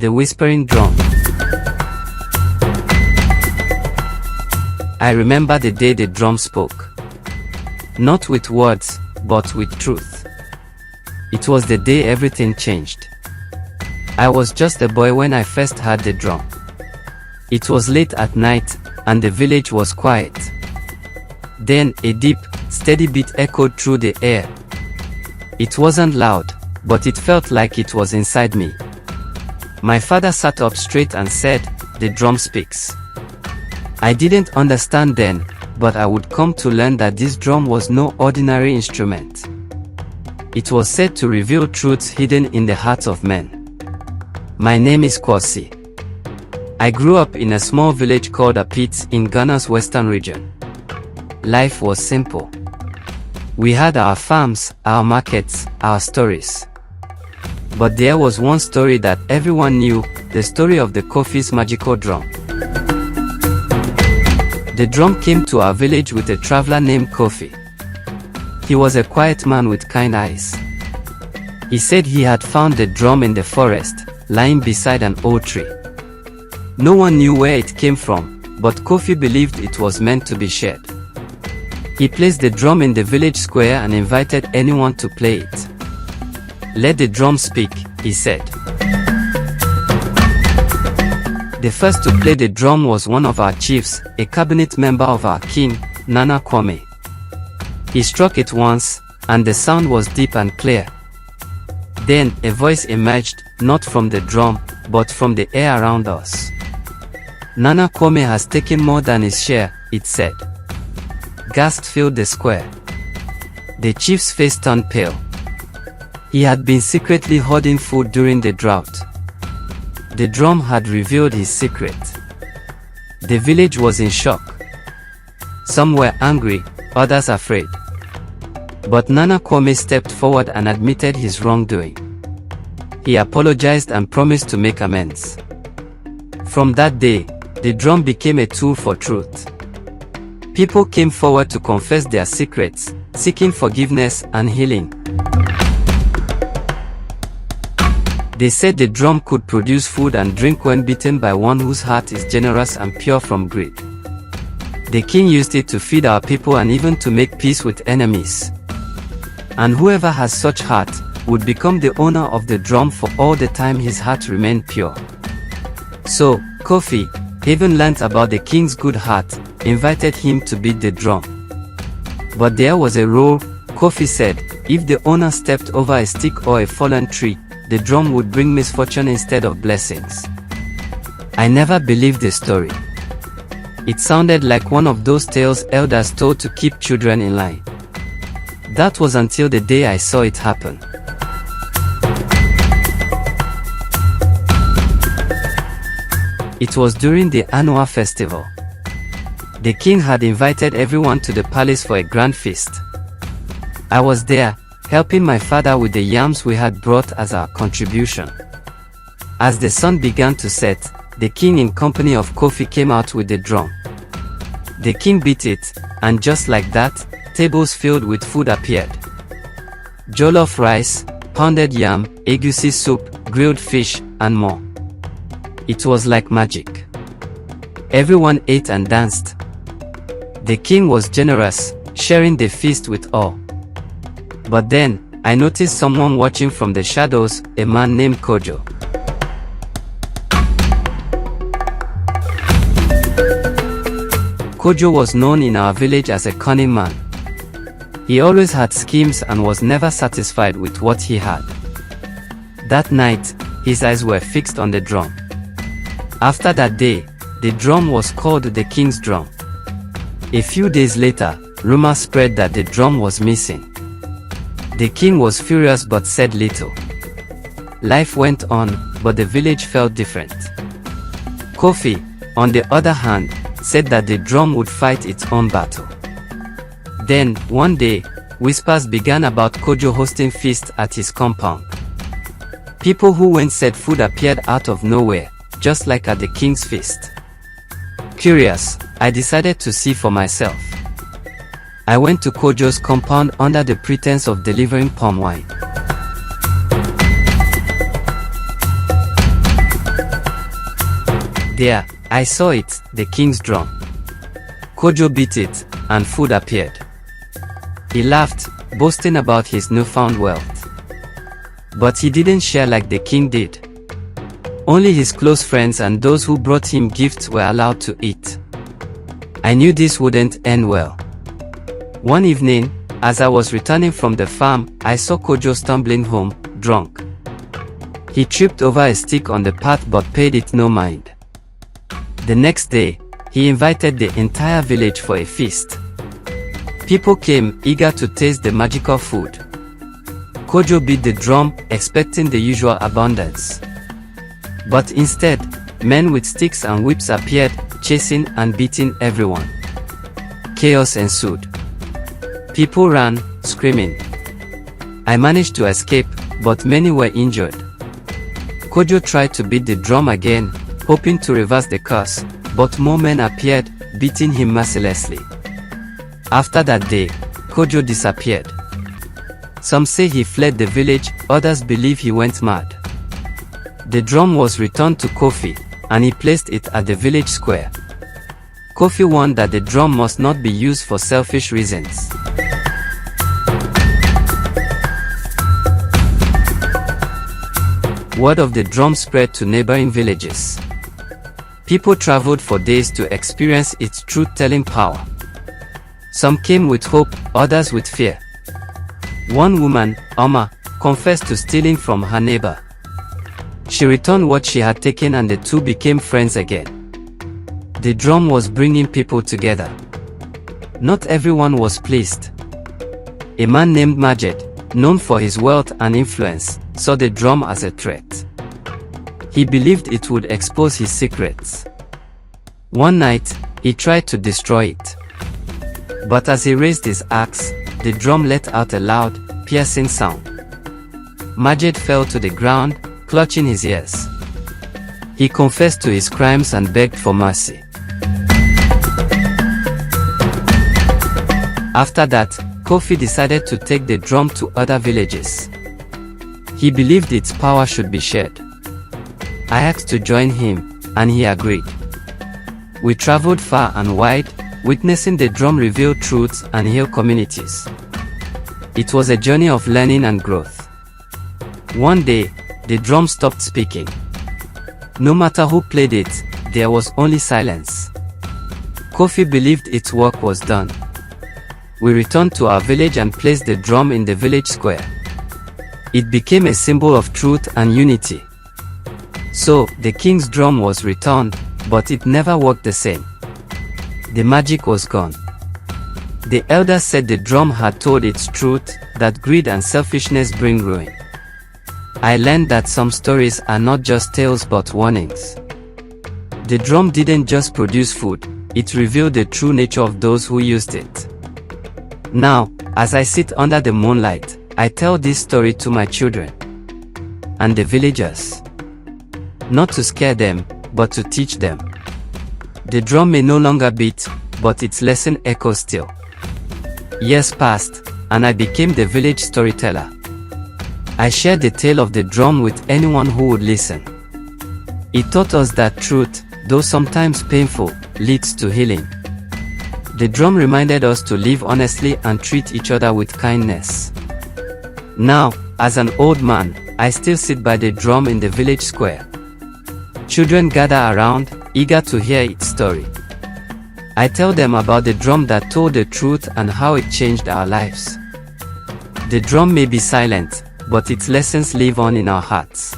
The Whispering Drum. I remember the day the drum spoke. Not with words, but with truth. It was the day everything changed. I was just a boy when I first heard the drum. It was late at night, and the village was quiet. Then, a deep, steady beat echoed through the air. It wasn't loud, but it felt like it was inside me. My father sat up straight and said, "The drum speaks." I didn't understand then, but I would come to learn that this drum was no ordinary instrument. It was said to reveal truths hidden in the hearts of men. My name is Kwasi. I grew up in a small village called Apit in Ghana's western region. Life was simple. We had our farms, our markets, our stories. But there was one story that everyone knew, the story of the Kofi's magical drum. The drum came to our village with a traveler named Kofi. He was a quiet man with kind eyes. He said he had found the drum in the forest, lying beside an old tree. No one knew where it came from, but Kofi believed it was meant to be shared. He placed the drum in the village square and invited anyone to play it. "Let the drum speak," he said. The first to play the drum was one of our chiefs, a cabinet member of our king, Nana Kwame. He struck it once, and the sound was deep and clear. Then, a voice emerged, not from the drum, but from the air around us. "Nana Kwame has taken more than his share," it said. Gasps filled the square. The chief's face turned pale. He had been secretly hoarding food during the drought. The drum had revealed his secret. The village was in shock. Some were angry, others afraid. But Nana Kwame stepped forward and admitted his wrongdoing. He apologized and promised to make amends. From that day, the drum became a tool for truth. People came forward to confess their secrets, seeking forgiveness and healing. They said the drum could produce food and drink when beaten by one whose heart is generous and pure from greed. The king used it to feed our people and even to make peace with enemies. And whoever has such heart would become the owner of the drum for all the time his heart remained pure. So, Kofi, having learnt about the king's good heart, invited him to beat the drum. But there was a rule, Kofi said: if the owner stepped over a stick or a fallen tree, the drum would bring misfortune instead of blessings. I never believed the story. It sounded like one of those tales elders told to keep children in line. That was until the day I saw it happen. It was during the annual festival. The king had invited everyone to the palace for a grand feast. I was there, helping my father with the yams we had brought as our contribution. As the sun began to set, the king in company of Kofi came out with the drum. The king beat it, and just like that, tables filled with food appeared. Jollof rice, pounded yam, egusi soup, grilled fish, and more. It was like magic. Everyone ate and danced. The king was generous, sharing the feast with all. But then, I noticed someone watching from the shadows, a man named Kojo. Kojo was known in our village as a cunning man. He always had schemes and was never satisfied with what he had. That night, his eyes were fixed on the drum. After that day, the drum was called the king's drum. A few days later, rumors spread that the drum was missing. The king was furious but said little. Life went on, but the village felt different. Kofi, on the other hand, said that the drum would fight its own battle. Then, one day, whispers began about Kojo hosting feasts at his compound. People who went said food appeared out of nowhere, just like at the king's feast. Curious, I decided to see for myself. I went to Kojo's compound under the pretense of delivering palm wine. There, I saw it, the king's drum. Kojo beat it, and food appeared. He laughed, boasting about his newfound wealth. But he didn't share like the king did. Only his close friends and those who brought him gifts were allowed to eat. I knew this wouldn't end well. One evening, as I was returning from the farm, I saw Kojo stumbling home, drunk. He tripped over a stick on the path but paid it no mind. The next day, he invited the entire village for a feast. People came, eager to taste the magical food. Kojo beat the drum, expecting the usual abundance. But instead, men with sticks and whips appeared, chasing and beating everyone. Chaos ensued. People ran, screaming. I managed to escape, but many were injured. Kojo tried to beat the drum again, hoping to reverse the curse, but more men appeared, beating him mercilessly. After that day, Kojo disappeared. Some say he fled the village, others believe he went mad. The drum was returned to Kofi, and he placed it at the village square. Kofi warned that the drum must not be used for selfish reasons. Word of the drum spread to neighboring villages. People traveled for days to experience its truth-telling power. Some came with hope, others with fear. One woman, Oma, confessed to stealing from her neighbor. She returned what she had taken and the two became friends again. The drum was bringing people together. Not everyone was pleased. A man named Majed, known for his wealth and influence, saw the drum as a threat. He believed it would expose his secrets. One night, he tried to destroy it. But as he raised his axe, the drum let out a loud, piercing sound. Majed fell to the ground, clutching his ears. He confessed to his crimes and begged for mercy. After that, Kofi decided to take the drum to other villages. He believed its power should be shared. I asked to join him, and he agreed. We traveled far and wide, witnessing the drum reveal truths and heal communities. It was a journey of learning and growth. One day, the drum stopped speaking. No matter who played it, there was only silence. Kofi believed its work was done. We returned to our village and placed the drum in the village square. It became a symbol of truth and unity. So, the king's drum was returned, but it never worked the same. The magic was gone. The elders said the drum had told its truth, that greed and selfishness bring ruin. I learned that some stories are not just tales but warnings. The drum didn't just produce food, it revealed the true nature of those who used it. Now, as I sit under the moonlight, I tell this story to my children and the villagers. Not to scare them, but to teach them. The drum may no longer beat, but its lesson echoes still. Years passed, and I became the village storyteller. I shared the tale of the drum with anyone who would listen. It taught us that truth, though sometimes painful, leads to healing. The drum reminded us to live honestly and treat each other with kindness. Now, as an old man, I still sit by the drum in the village square. Children gather around, eager to hear its story. I tell them about the drum that told the truth and how it changed our lives. The drum may be silent, but its lessons live on in our hearts.